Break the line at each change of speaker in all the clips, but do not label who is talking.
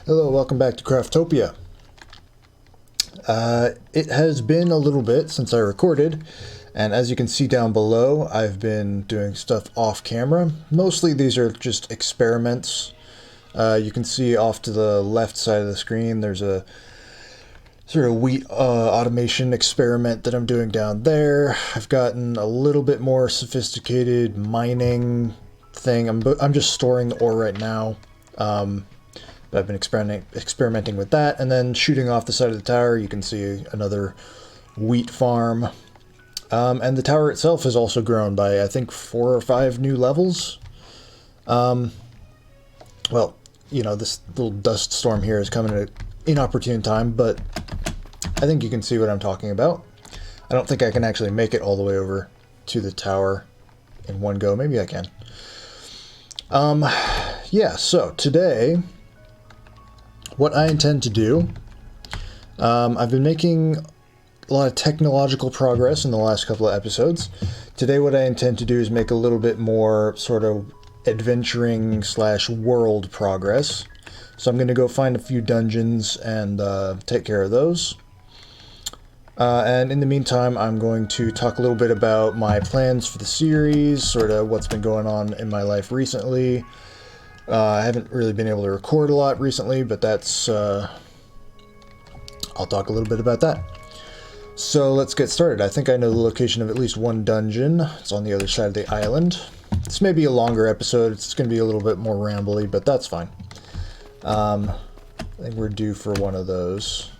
Hello, welcome back to Craftopia. It has been a little bit since I recorded, and as you can see down below, I've been doing stuff off camera. Mostly these are just experiments. You can see off to the left side of the screen, there's a sort of wheat automation experiment that I'm doing down there. I've gotten a little bit more sophisticated mining thing. I'm just storing the ore right now. I've been experimenting with that, and then shooting off the side of the tower, you can see another wheat farm. And the tower itself has also grown by, I think, 4 or 5 new levels. Well, you know, this little dust storm here is coming at an inopportune time, but I think you can see what I'm talking about. I don't think I can actually make it all the way over to the tower in one go. Maybe I can. Yeah, so today, what I intend to do, I've been making a lot of technological progress in the last couple of episodes. Today what I intend to do is make a little bit more sort of adventuring / world progress. So I'm going to go find a few dungeons and take care of those. And in the meantime, I'm going to talk a little bit about my plans for the series, sort of what's been going on in my life recently. I haven't really been able to record a lot recently, but that's, I'll talk a little bit about that. So let's get started. I think I know the location of at least one dungeon. It's on the other side of the island. This may be a longer episode. It's going to be a little bit more rambly, but that's fine. I think we're due for one of those.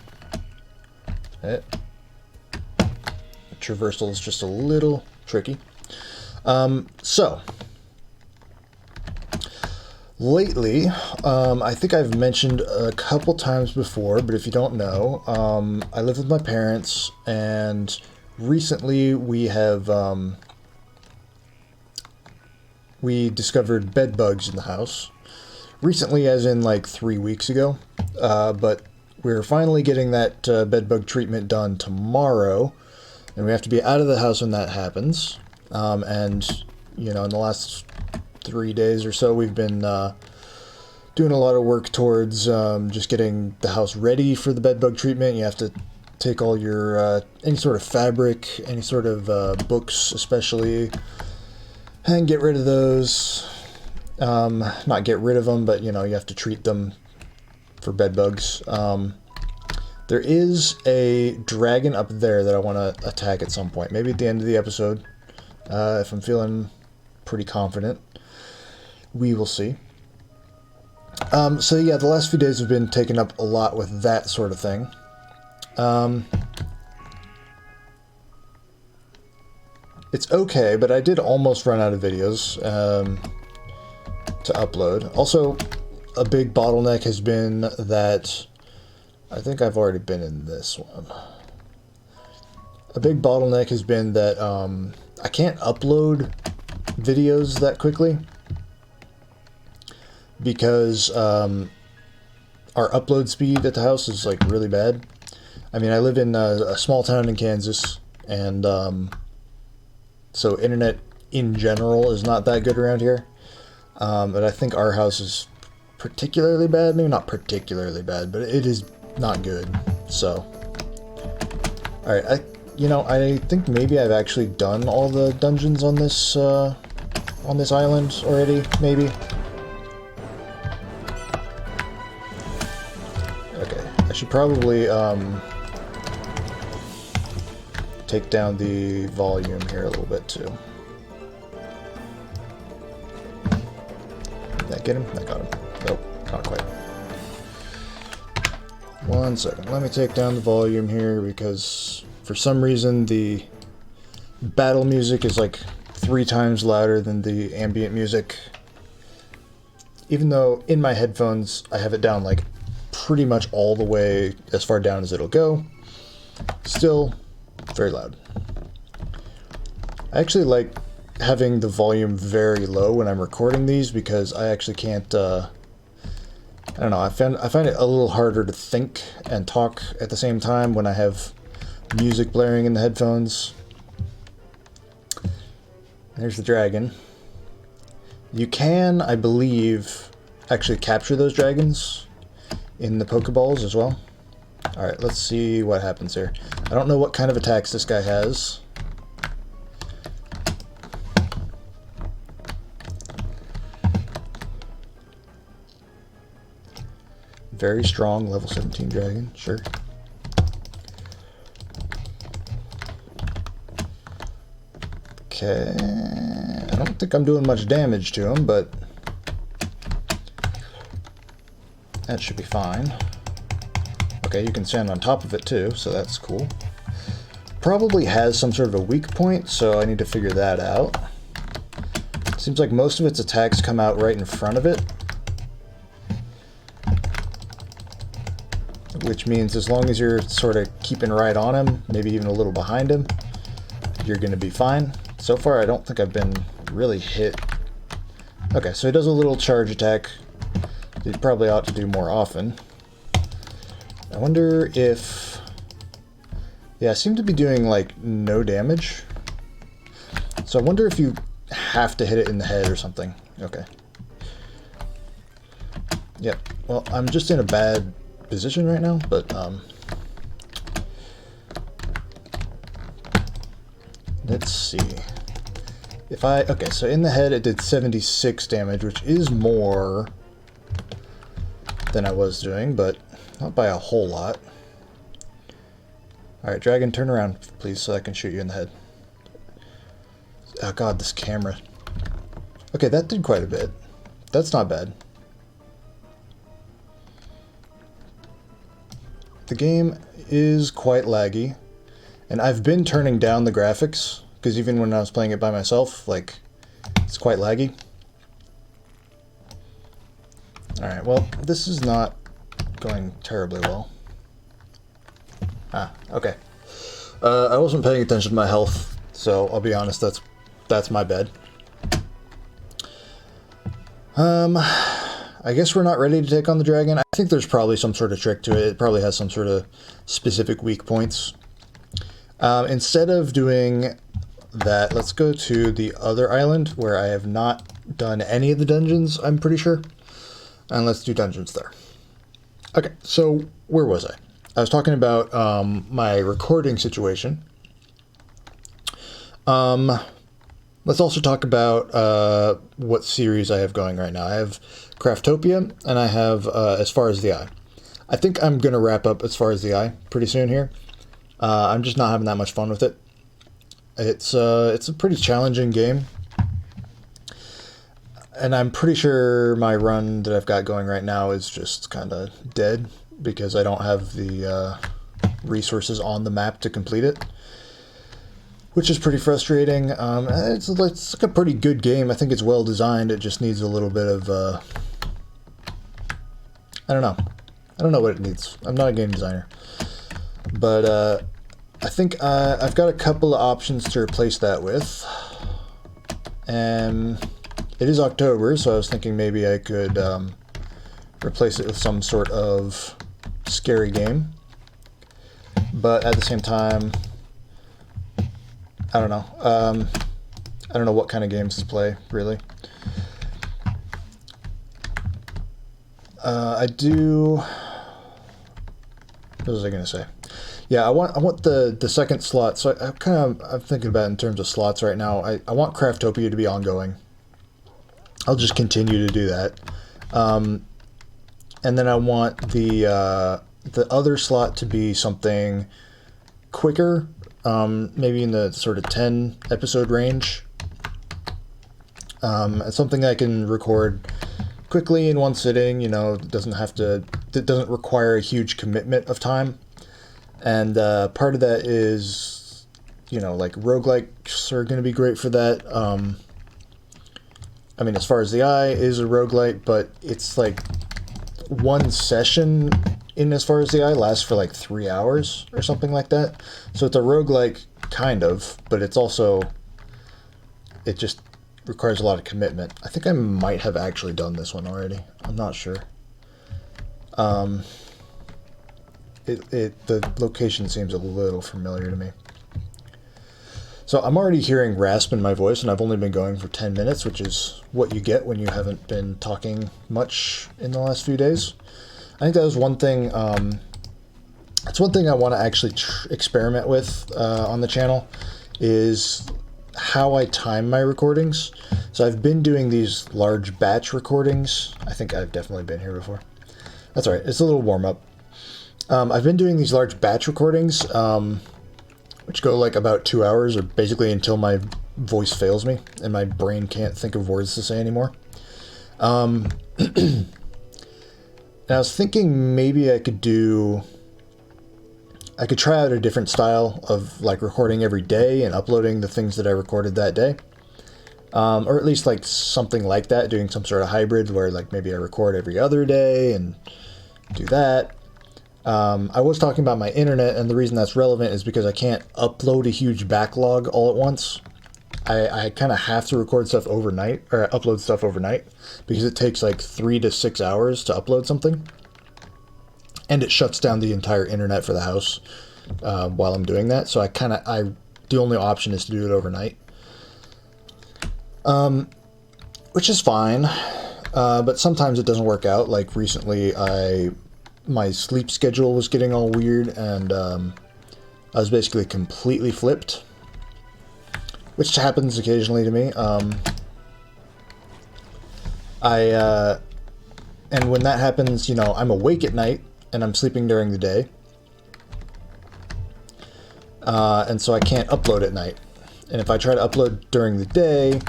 Traversal is just a little tricky. Lately, I think I've mentioned a couple times before, but if you don't know, I live with my parents, and recently we have, we discovered bed bugs in the house. Recently, as in like 3 weeks ago, but we're finally getting that bed bug treatment done tomorrow, and we have to be out of the house when that happens. And, you know, in the last 3 days or so, we've been doing a lot of work towards just getting the house ready for the bed bug treatment. You have to take all your any sort of fabric, any sort of books especially, and get rid of those. Not get rid of them, but you know, you have to treat them for bed bugs. There is a dragon up there that I want to attack at some point, maybe at the end of the episode, if I'm feeling pretty confident. We will see. So yeah, the last few days have been taken up a lot with that sort of thing. It's okay, but I did almost run out of videos to upload. Also, a big bottleneck has been that I think I've already been in this one. A big bottleneck has been that I can't upload videos that quickly because our upload speed at the house is like really bad. I mean, I live in a small town in Kansas, and so internet in general is not that good around here. But I think our house is particularly bad. Maybe not particularly bad, but it is not good. So, all right, I think maybe I've actually done all the dungeons on this island already. Maybe. Okay, I should probably take down the volume here a little bit too. Did that get him? That got him. Nope, not quite. 1 second. Let me take down the volume here because for some reason the battle music is like 3 times louder than the ambient music. Even though in my headphones I have it down like pretty much all the way as far down as it'll go. Still very loud. I actually like having the volume very low when I'm recording these because I actually can't I don't know, I find it a little harder to think and talk at the same time when I have music blaring in the headphones. There's the dragon. You can, I believe, actually capture those dragons in the Pokeballs as well. Alright, let's see what happens here. I don't know what kind of attacks this guy has. Very strong, level 17 dragon, sure. Okay, I don't think I'm doing much damage to him, but that should be fine. Okay, you can stand on top of it too, so that's cool. Probably has some sort of a weak point, so I need to figure that out. Seems like most of its attacks come out right in front of it, which means as long as you're sort of keeping right on him, maybe even a little behind him, you're going to be fine. So far, I don't think I've been really hit. Okay, so he does a little charge attack. He probably ought to do more often. I wonder if... Yeah, I seem to be doing, like, no damage. So I wonder if you have to hit it in the head or something. Okay. Yep. Well, I'm just in a bad position right now, but let's see if okay, so in the head it did 76 damage, which is more than I was doing, but not by a whole lot. Alright, dragon, turn around please so I can shoot you in the head. Oh god, this camera. Okay, that did quite a bit. That's not bad. The game is quite laggy, and I've been turning down the graphics, because even when I was playing it by myself, like, it's quite laggy. Alright, well, this is not going terribly well. Ah, okay. I wasn't paying attention to my health, so I'll be honest, that's my bad. I guess we're not ready to take on the dragon. I think there's probably some sort of trick to it. It probably has some sort of specific weak points. Instead of doing that, let's go to the other island where I have not done any of the dungeons, I'm pretty sure. And let's do dungeons there. Okay, so where was I? I was talking about my recording situation. Let's also talk about what series I have going right now. I have Craftopia, and I have As Far as the Eye. I think I'm going to wrap up As Far as the Eye pretty soon here. I'm just not having that much fun with it. It's a pretty challenging game. And I'm pretty sure my run that I've got going right now is just kind of dead, because I don't have the resources on the map to complete it, which is pretty frustrating. It's like a pretty good game. I think it's well designed. It just needs a little bit of... I don't know. I don't know what it needs. I'm not a game designer. But I think I've got a couple of options to replace that with. And it is October, so I was thinking maybe I could replace it with some sort of scary game. But at the same time, I don't know. I don't know what kind of games to play, really. I do... What was I going to say? Yeah, I want the second slot. So I'm thinking about it in terms of slots right now. I want Craftopia to be ongoing. I'll just continue to do that. And then I want the other slot to be something quicker, maybe in the sort of 10 episode range. It's something I can record quickly in one sitting, you know, it doesn't require a huge commitment of time. And part of that is, you know, like roguelikes are going to be great for that. I mean, As Far as the Eye is a roguelike, but it's like one session in As Far as the Eye lasts for like 3 hours or something like that. So it's a roguelike kind of, but it's also, it just requires a lot of commitment. I think I might have actually done this one already. I'm not sure. The location seems a little familiar to me. So I'm already hearing rasp in my voice, and I've only been going for 10 minutes, which is what you get when you haven't been talking much in the last few days. I think that was one thing. That's one thing I want to actually experiment with on the channel, is how I time my recordings. So I've been doing these large batch recordings. I think I've definitely been here before. That's all right. It's a little warm up. I've been doing these large batch recordings, which go like about 2 hours, or basically until my voice fails me and my brain can't think of words to say anymore. And I was thinking maybe I could try out a different style of like recording every day and uploading the things that I recorded that day. Or at least like something like that, doing some sort of hybrid where like maybe I record every other day and do that. I was talking about my internet, and the reason that's relevant is because I can't upload a huge backlog all at once. I kind of have to record stuff overnight, or upload stuff overnight, because it takes like 3 to 6 hours to upload something. And it shuts down the entire internet for the house while I'm doing that. So the only option is to do it overnight. Which is fine. But sometimes it doesn't work out. Like recently, my sleep schedule was getting all weird, and I was basically completely flipped, which happens occasionally to me. And when that happens, you know, I'm awake at night and I'm sleeping during the day, and so I can't upload at night. And if I try to upload during the day,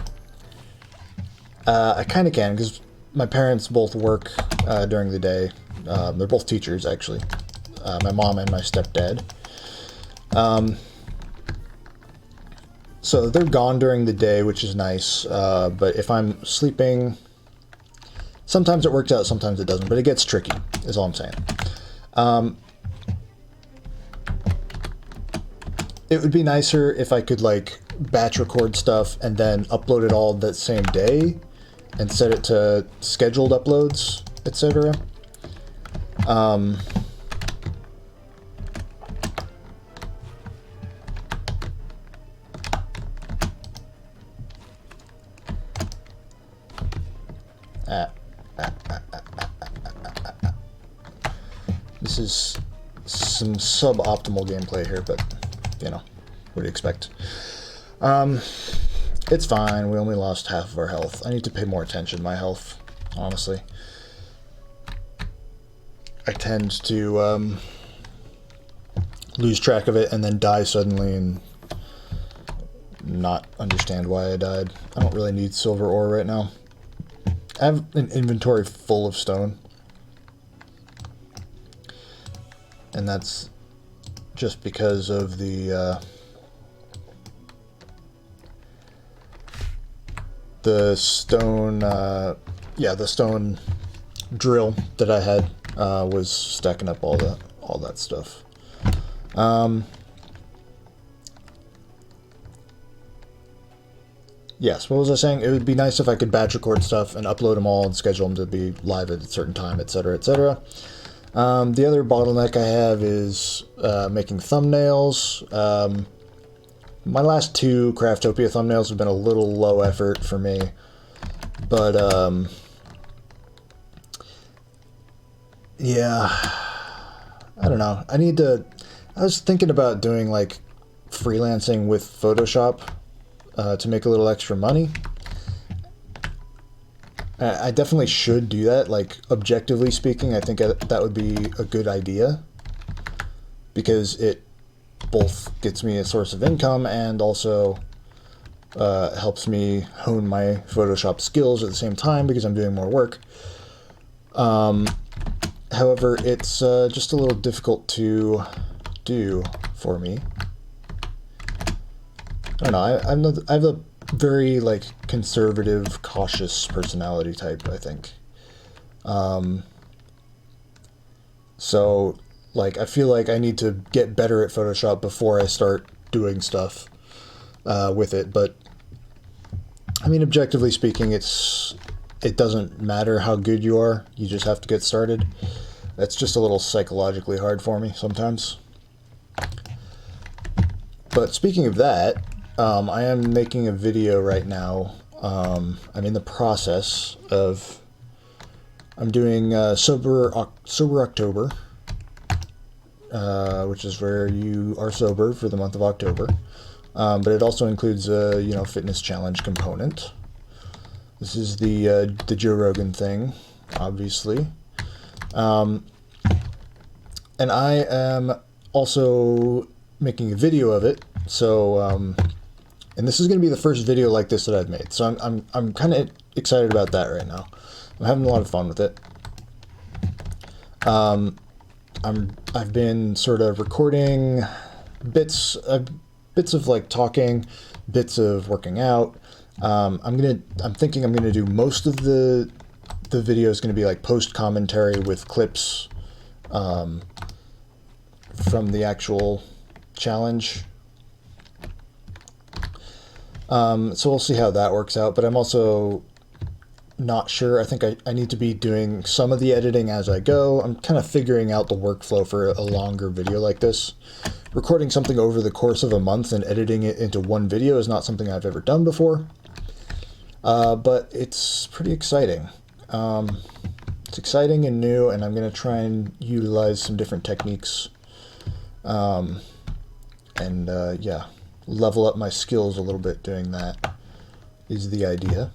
I kind of can, because my parents both work during the day. They're both teachers, actually. My mom and my stepdad. So they're gone during the day, which is nice. But if I'm sleeping, sometimes it works out, sometimes it doesn't. But it gets tricky, is all I'm saying. It would be nicer if I could like batch record stuff and then upload it all that same day and set it to scheduled uploads, etc. This is some suboptimal gameplay here, but, you know, what do you expect? It's fine. We only lost half of our health. I need to pay more attention to my health, honestly. I tend to lose track of it and then die suddenly and not understand why I died. I don't really need silver ore right now. I have an inventory full of stone. And that's just because of the stone, the stone drill that I had was stacking up all that stuff. Yes, what was I saying? It would be nice if I could batch record stuff and upload them all and schedule them to be live at a certain time, etc., etc. The other bottleneck I have is making thumbnails. My last 2 Craftopia thumbnails have been a little low effort for me, but yeah, I don't know. I was thinking about doing like freelancing with Photoshop to make a little extra money. I definitely should do that. Like, objectively speaking, I think that would be a good idea, because it both gets me a source of income and also helps me hone my Photoshop skills at the same time, because I'm doing more work. However, it's just a little difficult to do for me. I don't know. I have a very like conservative, cautious personality type, I think. So like I feel like I need to get better at Photoshop before I start doing stuff with it. But I mean, objectively speaking, it doesn't matter how good you are. You just have to get started. That's just a little psychologically hard for me sometimes. But speaking of that, I am making a video right now. I'm in the process of I'm doing Sober October, which is where you are sober for the month of October. But it also includes a fitness challenge component. This is the Joe Rogan thing, obviously. And I am also making a video of it. So, and this is going to be the first video like this that I've made. So I'm kind of excited about that right now. I'm having a lot of fun with it. I've been sort of recording bits of like talking, bits of working out. I'm thinking I'm gonna do most of the video is gonna be like post commentary with clips from the actual challenge. So we'll see how that works out, but I'm also not sure. I think I need to be doing some of the editing as I go. I'm kind of figuring out the workflow for a longer video like this. Recording something over the course of a month and editing it into one video is not something I've ever done before. But it's pretty exciting. It's exciting and new, and I'm going to try and utilize some different techniques. Yeah, level up my skills a little bit doing that is the idea.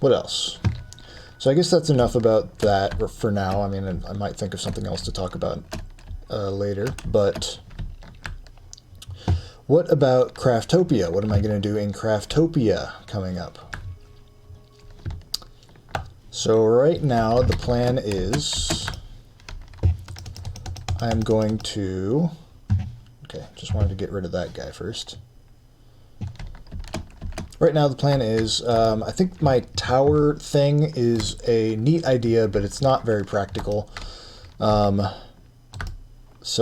What else? So I guess that's enough about that for now. I mean, I might think of something else to talk about later, but what about Craftopia? What am I going to do in Craftopia coming up? So right now the plan is I'm going to, okay, just wanted to get rid of that guy first. Right now the plan is, I think my tower thing is a neat idea, but it's not very practical. So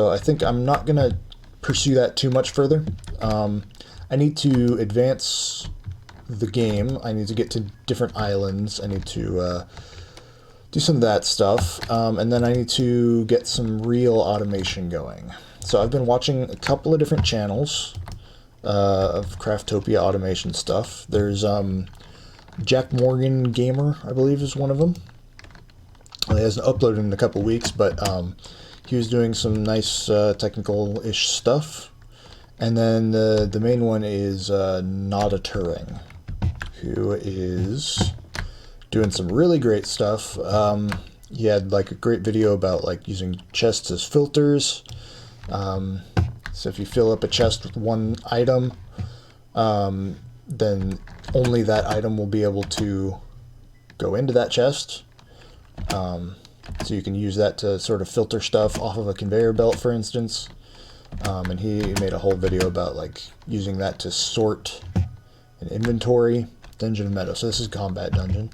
I think I'm not going to pursue that too much further. I need to advance the game. I need to get to different islands. I need to do some of that stuff. And then I need to get some real automation going. So I've been watching a couple of different channels of Craftopia automation stuff. There's Jack Morgan Gamer, I believe, is one of them. He hasn't uploaded in a couple weeks, but he was doing some nice technical-ish stuff. And then the main one is Not a Turing, who is doing some really great stuff. He had like a great video about like using chests as filters. So if you fill up a chest with one item, then only that item will be able to go into that chest. So you can use that to sort of filter stuff off of a conveyor belt, for instance. And he made a whole video about like using that to sort an inventory. Dungeon of Meadow. So this is Combat Dungeon.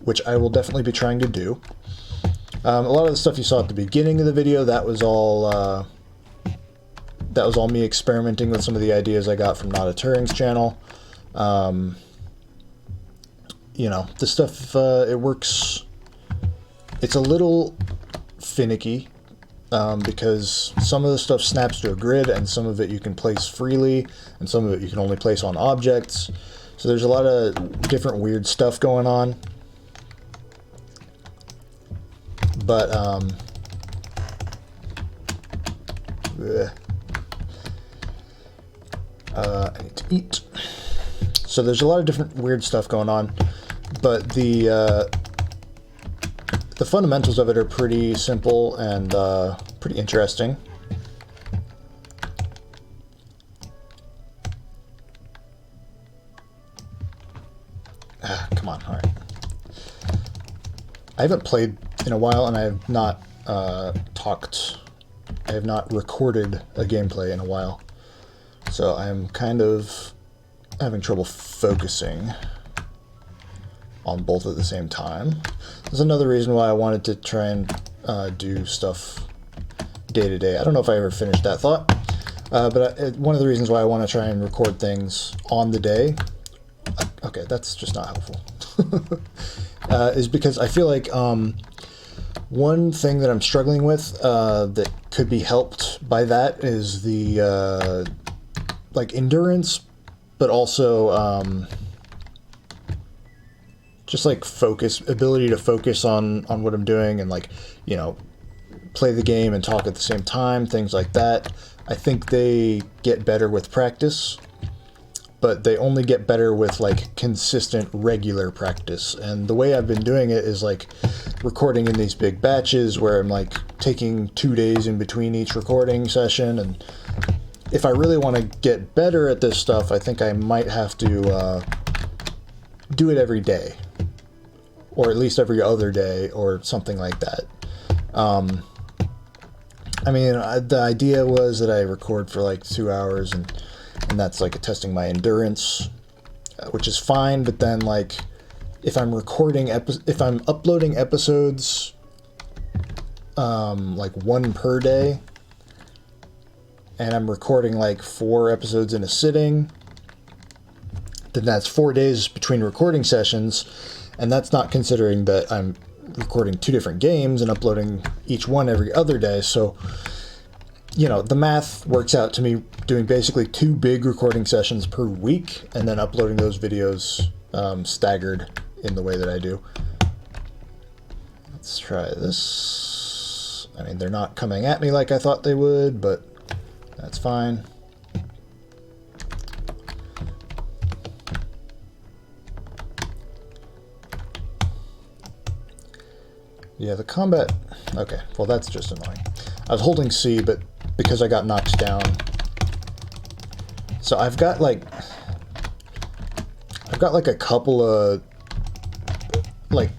Which I will definitely be trying to do. A lot of the stuff you saw at the beginning of the video, that was all me experimenting with some of the ideas I got from Not a Turing's channel. You know, the stuff, it works. It's a little finicky, because some of the stuff snaps to a grid, and some of it you can place freely, and some of it you can only place on objects. So there's a lot of different weird stuff going on. But, I need to eat. So there's a lot of different weird stuff going on, but the fundamentals of it are pretty simple and pretty interesting. Come on, all right. I haven't played in a while, and I have not I have not recorded a gameplay in a while, so I'm kind of having trouble focusing on both at the same time. There's another reason why I wanted to try and do stuff day to day. I don't know if I ever finished that thought, but one of the reasons why I want to try and record things on the day, okay, that's just not helpful, is because I feel like one thing that I'm struggling with that could be helped by that is the like endurance but also just like ability to focus on what I'm doing, and like, you know, play the game and talk at the same time, things like that. I think they get better with practice, but they only get better with like consistent, regular practice. And the way I've been doing it is like recording in these big batches where I'm like taking 2 days in between each recording session. And if I really want to get better at this stuff, I think I might have to do it every day, or at least every other day, or something like that. I mean, the idea was that I record for like 2 hours, and that's like testing my endurance, which is fine. But then, like, if I'm if I'm uploading episodes, like 1 per day, and I'm recording like 4 episodes in a sitting, then that's 4 days between recording sessions, and that's not considering that I'm recording 2 different games and uploading each one every other day. So, you know, the math works out to me doing basically 2 big recording sessions per week, and then uploading those videos staggered in the way that I do. Let's try this. I mean, they're not coming at me like I thought they would, but that's fine. Yeah, the combat... Okay, well, that's just annoying. I was holding C, but because I got knocked down... So I've got like a couple of, like,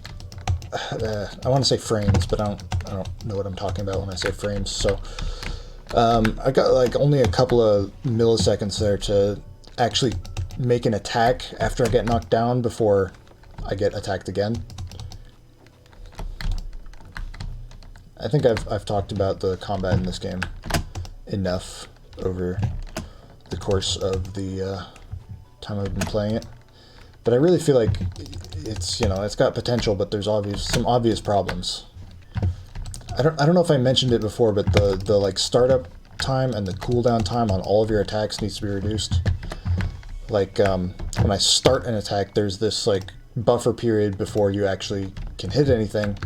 I want to say frames, but I don't know what I'm talking about when I say frames. So I got like only a couple of milliseconds there to actually make an attack after I get knocked down before I get attacked again. I think I've talked about the combat in this game enough over the course of the time I've been playing it, but I really feel like it's, you know, it's got potential, but there's some obvious problems. I don't know if I mentioned it before, but the like startup time and the cooldown time on all of your attacks needs to be reduced. Like when I start an attack, there's this like buffer period before you actually can hit anything.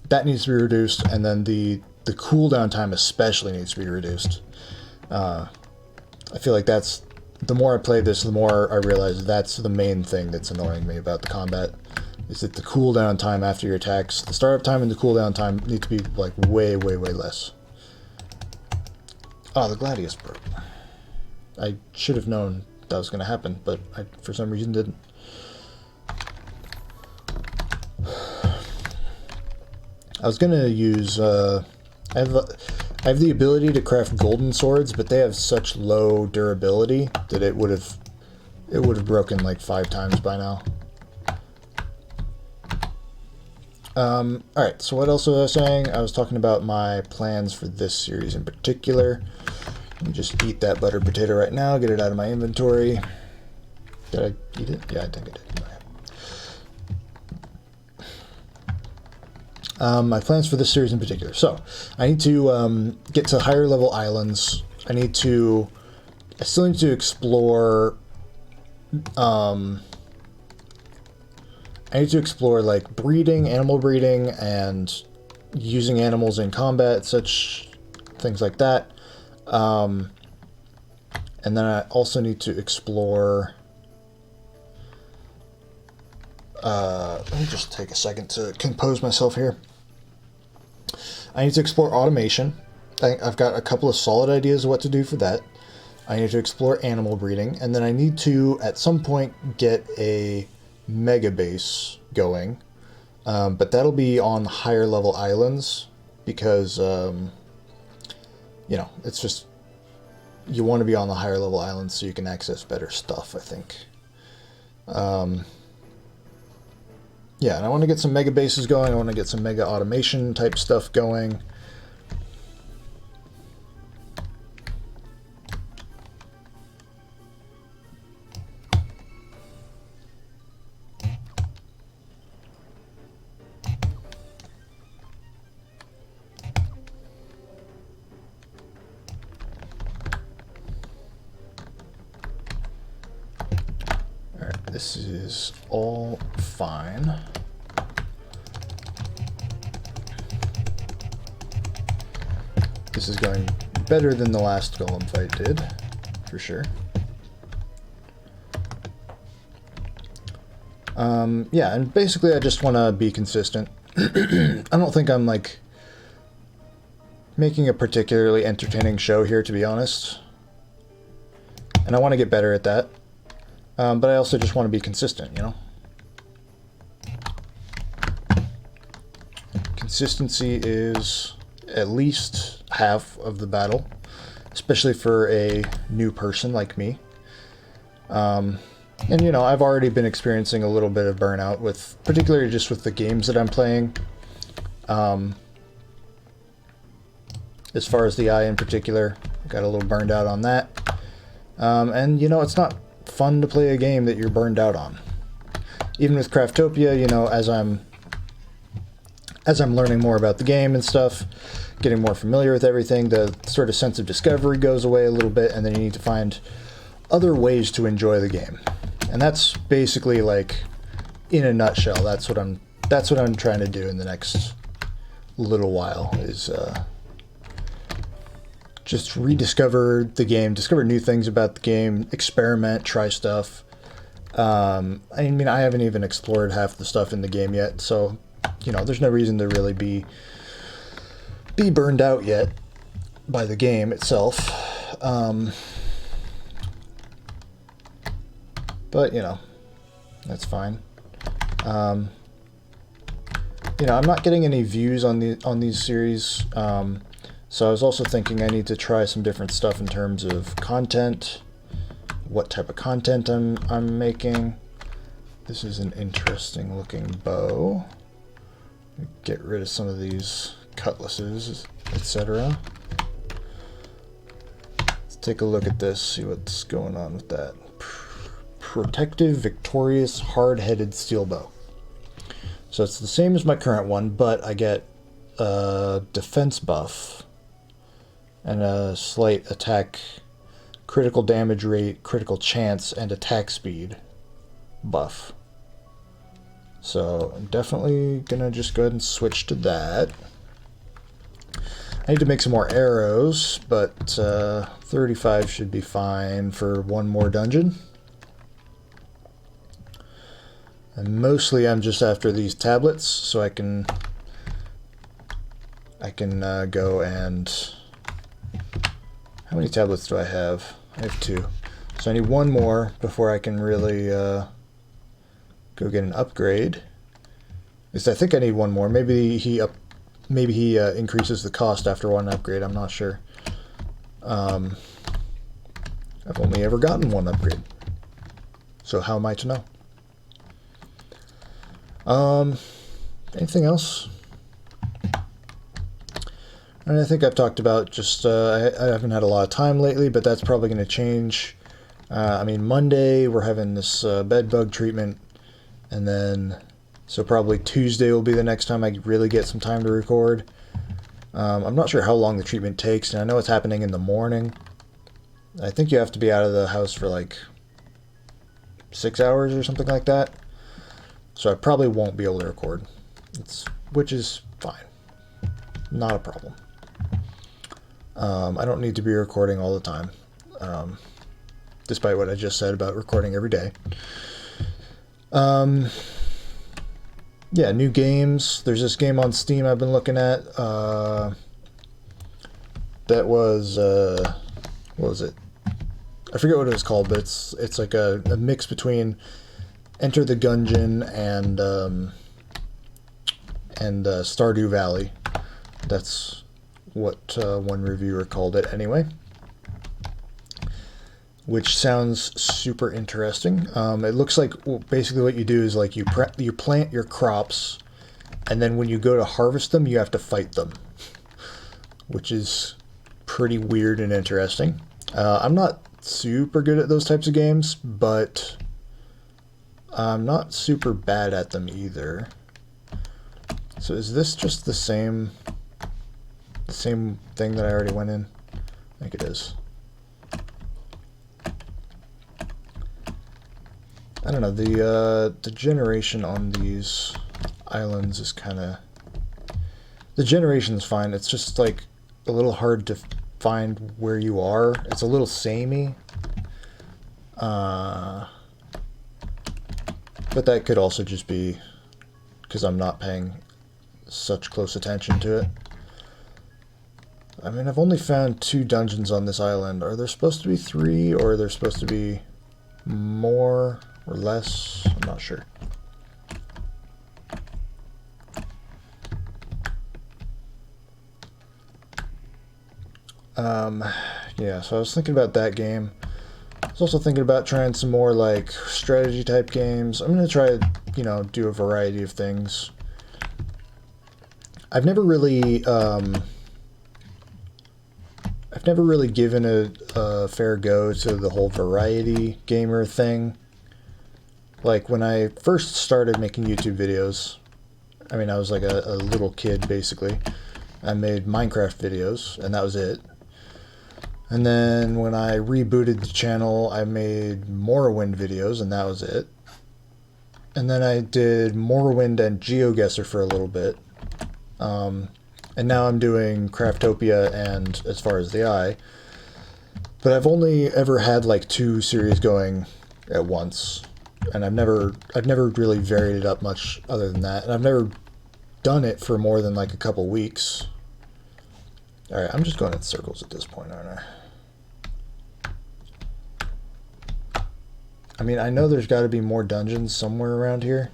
That needs to be reduced, and then the cooldown time especially needs to be reduced. I feel like that's, the more I play this, the more I realize that's the main thing that's annoying me about the combat, is that the cooldown time after your attacks, the startup time and the cooldown time need to be like way, way, way less. Oh, the Gladius broke. I should have known that was going to happen, but I, for some reason, didn't. I was going to use, I have the ability to craft golden swords, but they have such low durability that it would have broken like 5 times by now. Alright, so what else was I saying? I was talking about my plans for this series in particular. Let me just eat that buttered potato right now, get it out of my inventory. Did I eat it? Yeah, I think I did. My plans for this series in particular. So, I need to get to higher level islands. I still need to explore, like breeding, animal breeding, and using animals in combat, such things like that. And then I also need to explore, let me just take a second to compose myself here. I need to explore automation. I've got a couple of solid ideas of what to do for that. I need to explore animal breeding, and then I need to, at some point, get a mega base going. But that'll be on higher level islands, because, you know, it's just, you want to be on the higher level islands so you can access better stuff, I think. Yeah, and I want to get some mega bases going. I want to get some mega automation type stuff going. This is all fine. This is going better than the last golem fight did, for sure. Yeah, and basically I just want to be consistent. I don't think I'm, like, making a particularly entertaining show here, to be honest. And I want to get better at that. But I also just want to be consistent, you know? Consistency is at least half of the battle, especially for a new person like me. And, you know, I've already been experiencing a little bit of burnout, with particularly just with the games that I'm playing. As far as the eye in particular, I got a little burned out on that. And, you know, it's not fun to play a game that you're burned out on. Even with Craftopia, you know, as I'm learning more about the game and stuff, getting more familiar with everything, the sort of sense of discovery goes away a little bit, and then you need to find other ways to enjoy the game. And that's basically, like, in a nutshell, that's what I'm trying to do in the next little while, is just rediscover the game, discover new things about the game, experiment, try stuff. I mean, I haven't even explored half the stuff in the game yet, so, you know, there's no reason to really be burned out yet by the game itself. But, you know, that's fine. You know, I'm not getting any views on these series, so I was also thinking I need to try some different stuff in terms of content, what type of content I'm making. This is an interesting looking bow. Get rid of some of these cutlasses, etc. Let's take a look at this, see what's going on with that. Protective, victorious, hard-headed steel bow. So it's the same as my current one, but I get a defense buff and a slight attack, critical damage rate, critical chance, and attack speed buff. So I'm definitely gonna just go ahead and switch to that. I need to make some more arrows, but 35 should be fine for one more dungeon. And mostly I'm just after these tablets, so I can go and... How many tablets do I have? I have 2. So I need one more before I can really go get an upgrade. At least I think I need one more. Maybe he increases the cost after one upgrade. I'm not sure. I've only ever gotten one upgrade, so how am I to know? Anything else? And I think I've talked about just, I haven't had a lot of time lately, but that's probably going to change. I mean, Monday we're having this bed bug treatment, and then, so probably Tuesday will be the next time I really get some time to record. I'm not sure how long the treatment takes, and I know it's happening in the morning. I think you have to be out of the house for like 6 hours or something like that. So I probably won't be able to record, which is fine. Not a problem. I don't need to be recording all the time, despite what I just said about recording every day. Yeah, new games. There's this game on Steam I've been looking at. That was, what was it? I forget what it was called, but it's like a mix between Enter the Gungeon and Stardew Valley. That's what one reviewer called it anyway. Which sounds super interesting. It looks like, well, basically what you do is like you plant your crops, and then when you go to harvest them, you have to fight them, which is pretty weird and interesting. I'm not super good at those types of games, but I'm not super bad at them either. So is this just the same thing that I already went in? I think it is. I don't know, the generation on these islands is kind of... The generation's fine, it's just like a little hard to find where you are. It's a little samey. But that could also just be because I'm not paying such close attention to it. I mean, I've only found 2 dungeons on this island. Are there supposed to be 3, or are there supposed to be more or less? I'm not sure. Yeah, so I was thinking about that game. I was also thinking about trying some more, like, strategy type games. I'm going to try, you know, do a variety of things. I've never really given a fair go to the whole variety gamer thing. Like, when I first started making YouTube videos, I mean, I was like a little kid, basically. I made Minecraft videos, and that was it. And then when I rebooted the channel, I made Morrowind videos, and that was it. And then I did Morrowind and GeoGuessr for a little bit. And now I'm doing Craftopia and As Far as the Eye. But I've only ever had like 2 series going at once. And I've never really varied it up much other than that. And I've never done it for more than like a couple weeks. Alright, I'm just going in circles at this point, aren't I? I mean, I know there's got to be more dungeons somewhere around here.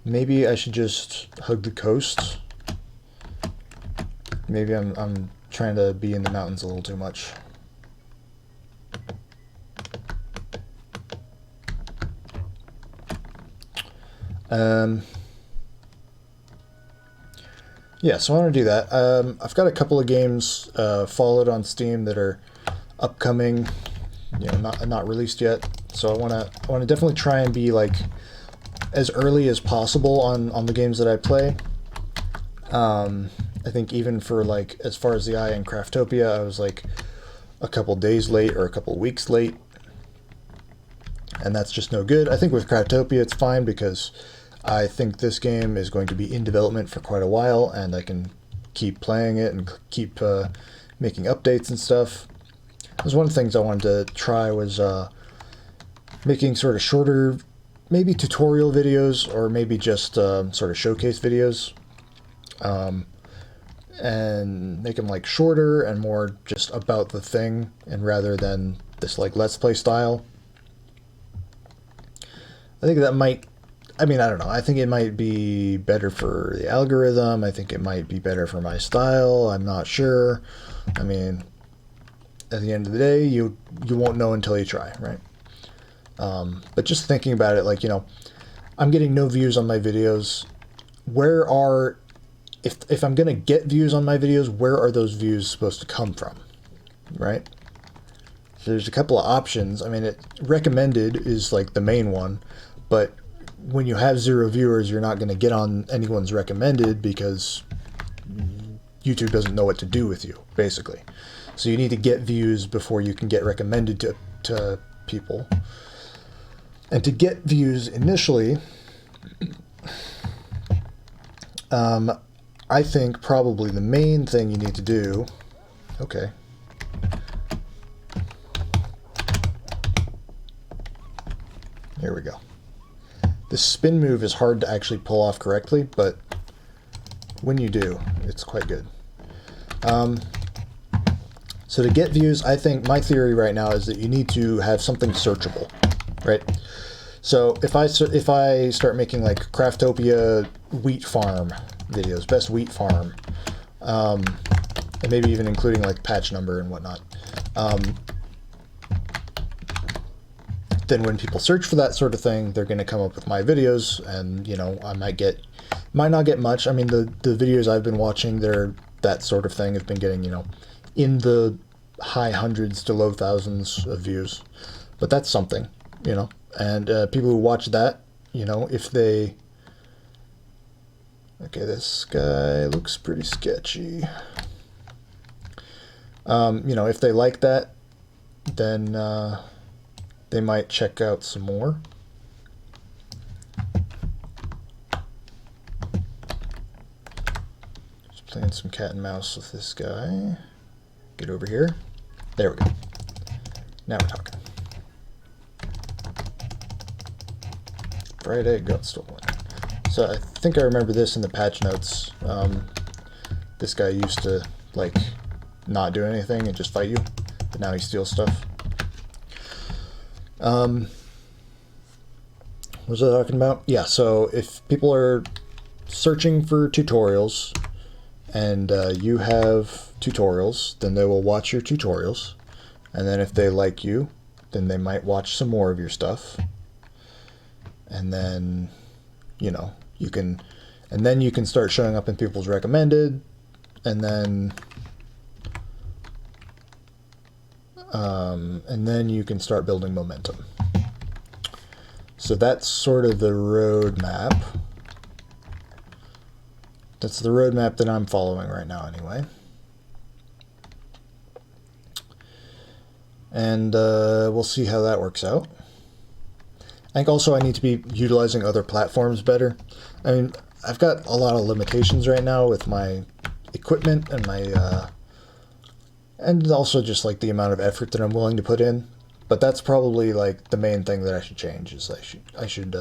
Maybe I should just hug the coast. Maybe I'm trying to be in the mountains a little too much. Yeah, so I want to do that. I've got a couple of games followed on Steam that are upcoming, you know, not released yet. So I want to definitely try and be like as early as possible on the games that I play. I think even for like As Far as the Eye and Craftopia, I was like a couple days late or a couple weeks late, and that's just no good. I think with Craftopia it's fine because I think this game is going to be in development for quite a while, and I can keep playing it and keep making updates and stuff. There's one of the things I wanted to try was making sort of shorter, maybe tutorial videos, or maybe just sort of showcase videos, and make them like shorter and more just about the thing, and rather than this like Let's Play style. I think that might, I mean, I don't know. I think it might be better for the algorithm. I think it might be better for my style. I'm not sure. I mean, at the end of the day, you won't know until you try, right? But just thinking about it, like, you know, I'm getting no views on my videos. Where are, if I'm going to get views on my videos, where are those views supposed to come from, right? So there's a couple of options. I mean, recommended is like the main one, but when you have 0 viewers, you're not going to get on anyone's recommended because YouTube doesn't know what to do with you, basically. So you need to get views before you can get recommended to people. And to get views initially, I think probably the main thing you need to do... Okay. Here we go. This spin move is hard to actually pull off correctly, but when you do, it's quite good. So to get views, I think my theory right now is that you need to have something searchable, right? So if I start making like Craftopia wheat farm videos, best wheat farm, and maybe even including like patch number and whatnot, then when people search for that sort of thing, they're going to come up with my videos, and, you know, I might not get much. I mean, the videos I've been watching, that sort of thing has been getting, you know, in the high hundreds to low thousands of views. But that's something, you know. And people who watch that, you know, if they... Okay, this guy looks pretty sketchy. You know, if they like that, then they might check out some more. Just playing some cat and mouse with this guy. Get over here. There we go. Now we're talking. Fried egg got stolen. So I think I remember this in the patch notes. This guy used to, like, not do anything and just fight you, but now he steals stuff. What was I talking about? Yeah, so if people are searching for tutorials and you have tutorials, then they will watch your tutorials. And then if they like you, then they might watch some more of your stuff. And then, you know, you can start showing up in people's recommended, and then you can start building momentum. So that's sort of the roadmap. That's the roadmap that I'm following right now anyway. And we'll see how that works out. I think also I need to be utilizing other platforms better. I mean, I've got a lot of limitations right now with my equipment and my and also just like the amount of effort that I'm willing to put in. But that's probably like the main thing that I should change is I should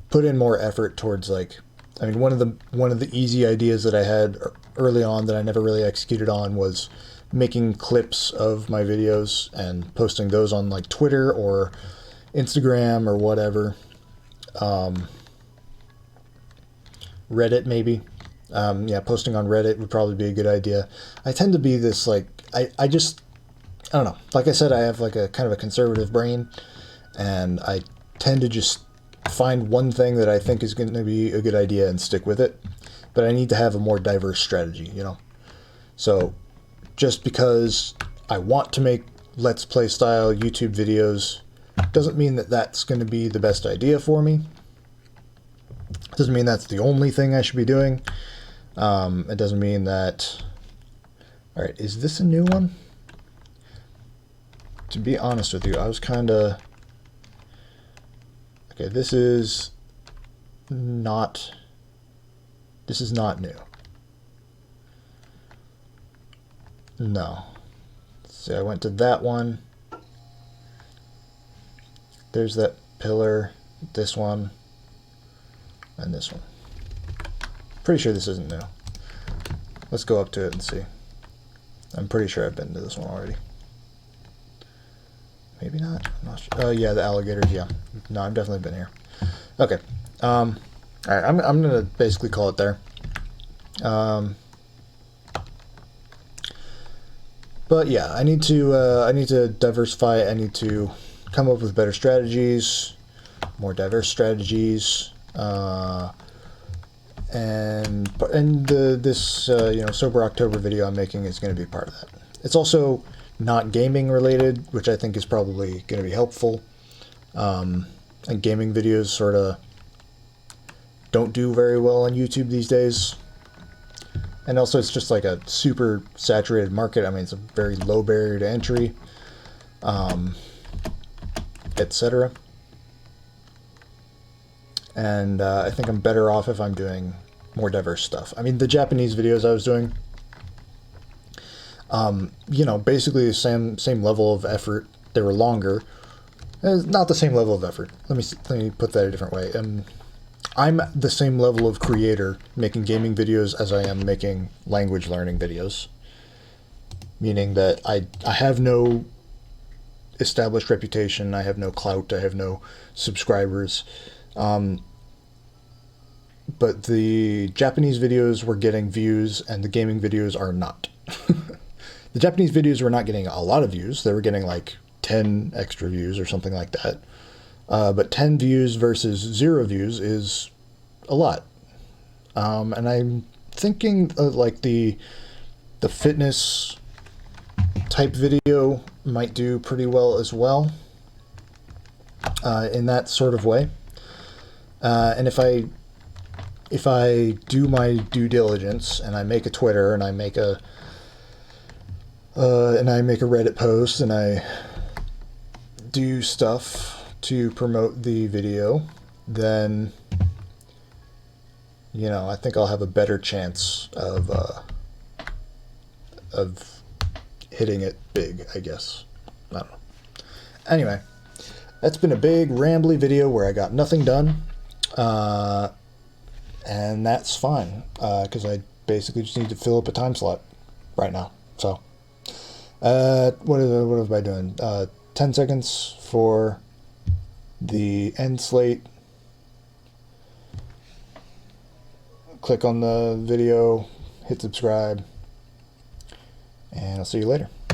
put in more effort towards, like, I mean, one of the easy ideas that I had early on that I never really executed on was making clips of my videos and posting those on like Twitter or Instagram or whatever. Reddit maybe. Yeah, posting on Reddit would probably be a good idea. I tend to be this, like, I don't know. Like I said, I have like a kind of a conservative brain, and I tend to just find one thing that I think is going to be a good idea and stick with it. But I need to have a more diverse strategy, you know? So just because I want to make Let's Play style YouTube videos doesn't mean that that's going to be the best idea for me. Doesn't mean that's the only thing I should be doing. It doesn't mean that... Alright, is this a new one? To be honest with you, I was kind of... Okay, this is not new. No. See, I went to that one. There's that pillar, this one, and this one. Pretty sure this isn't new. Let's go up to it and see. I'm pretty sure I've been to this one already. Maybe not. I'm not sure. Yeah, the alligators. Yeah. No, I've definitely been here. Okay. All right. I'm gonna basically call it there. But yeah, I need to diversify. I need to come up with better strategies, more diverse strategies, and this you know, Sober October video I'm making is going to be part of that. It's also not gaming related, which I think is probably going to be helpful. And gaming videos sort of don't do very well on YouTube these days. And also it's just like a super saturated market. I mean, it's a very low barrier to entry, etc. And I think I'm better off if I'm doing more diverse stuff. I mean, the Japanese videos I was doing, you know, basically the same level of effort. They were longer. Not the same level of effort. Let me put that a different way. I'm the same level of creator making gaming videos as I am making language learning videos. Meaning that I have no established reputation, I have no clout, I have no subscribers. But the Japanese videos were getting views and the gaming videos are not. The Japanese videos were not getting a lot of views. They were getting like 10 extra views or something like that. But 10 views versus 0 views is a lot. And I'm thinking like the fitness type video might do pretty well as well in that sort of way. And if I do my due diligence and I make a Twitter and I make a Reddit post and I do stuff to promote the video, then, you know, I think I'll have a better chance of hitting it big, I guess. I don't know. Anyway, that's been a big rambly video where I got nothing done, and that's fine, because I basically just need to fill up a time slot right now. So, what am I doing? 10 seconds for the end slate. Click on the video, hit subscribe, and I'll see you later.